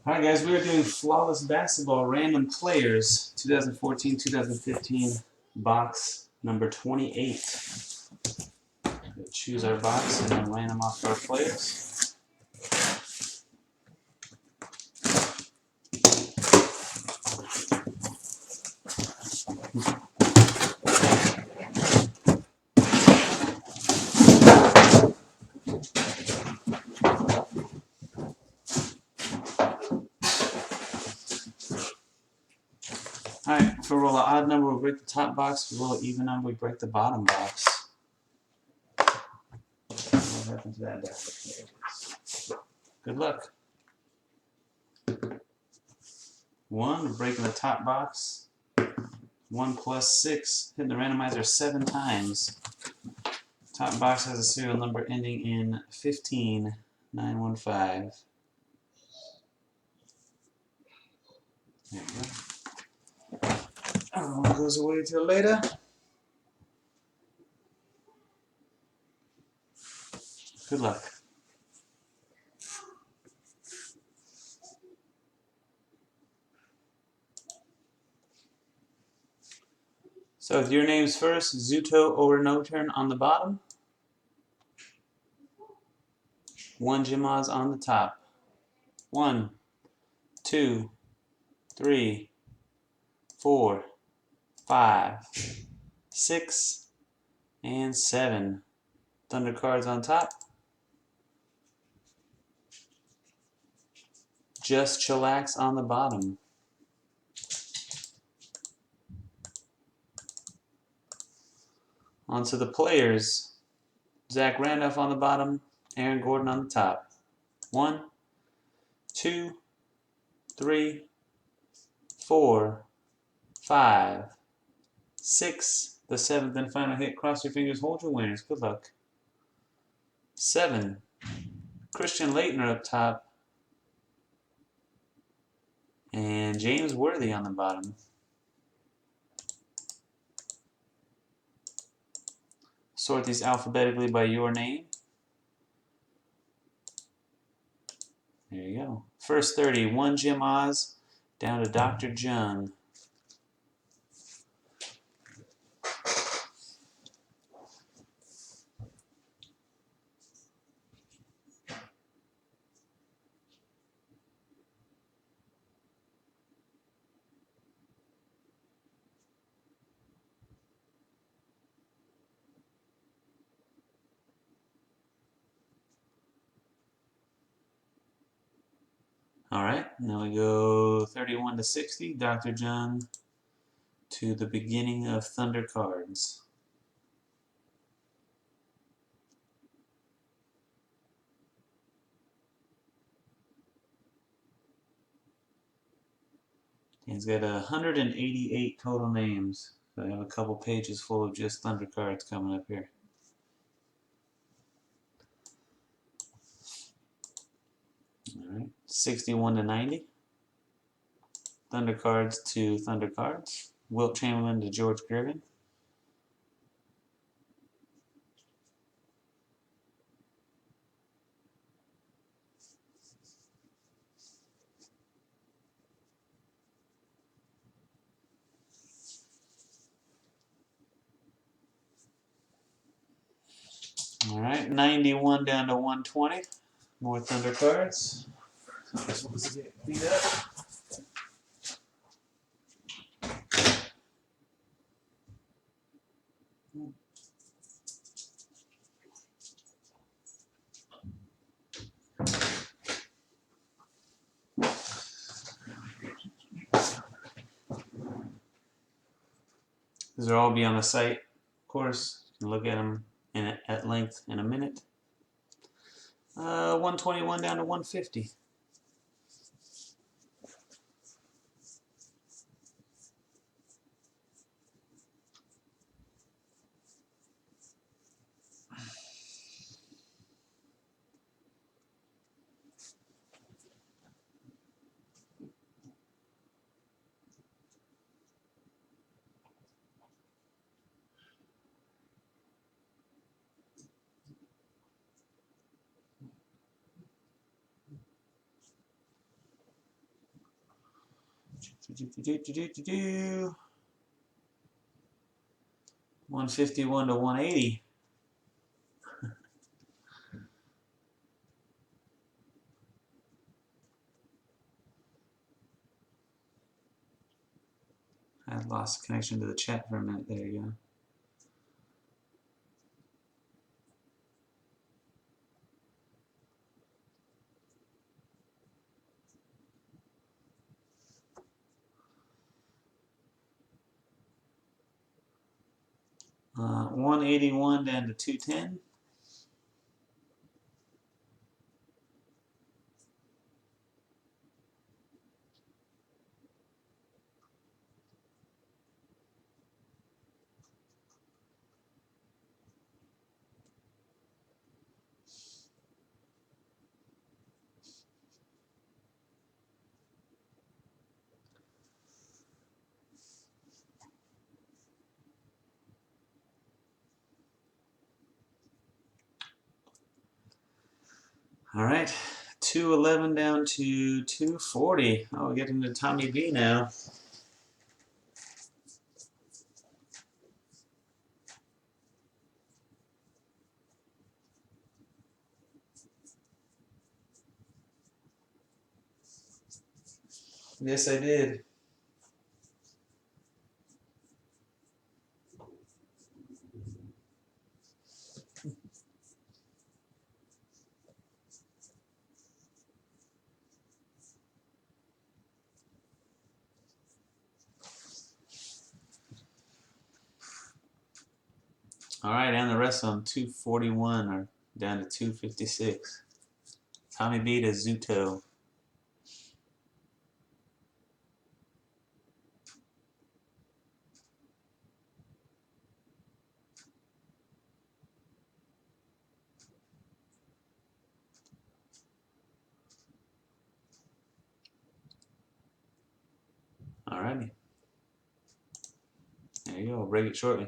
Alright guys, we are doing Flawless Basketball Random Players 2014-2015 box number 28. We'll choose our box and then random off our players. Alright, if we roll an odd number, we break the top box. If we roll an even number, we break the bottom box. What happened to that deck? Good luck. 1, we're breaking the top box. 1 plus 6, hitting the randomizer 7 times. Top box has a serial number ending in 15915. There we go. One goes away till later. Good luck. So with your names first, Zuto Orinoturn on the bottom. 1 Jimaz on the top. 1, 2, 3, 4, 5, 6, and 7. Thunder cards on top. Just Chillax on the bottom. On to the players. Zach Randolph on the bottom. Aaron Gordon on the top. 1, 2, 3, 4, 5, 6. The 7th and final hit. Cross your fingers, hold your winners. Good luck. 7. Christian Laettner up top. And James Worthy on the bottom. Sort these alphabetically by your name. There you go. First 30, 1 Jim Oz down to Dr. Jung. Alright, now we go 31 to 60, Dr. Jung to the beginning of Thunder cards. He's got 188 total names. So I have a couple pages full of just Thunder cards coming up here. Alright, 61 to 90. Thunder cards to Thunder cards. Wilt Chamberlain to George Gervin. Alright, 91 down to 120. More Thunder cards. So this one's get beat up. These will all be on the site, of course. You can look at them at length in a minute. 121 down to 150. $151 to $180. I lost connection to the chat for a minute. There you go. Uh, 181 down to 210. All right, 211 down to 240. Oh, we're getting to Tommy B now. Yes, I did. All right, and the rest of them, 241 are down to 256. Tommy B to Zuto. All righty. There you go. I'll break it shortly.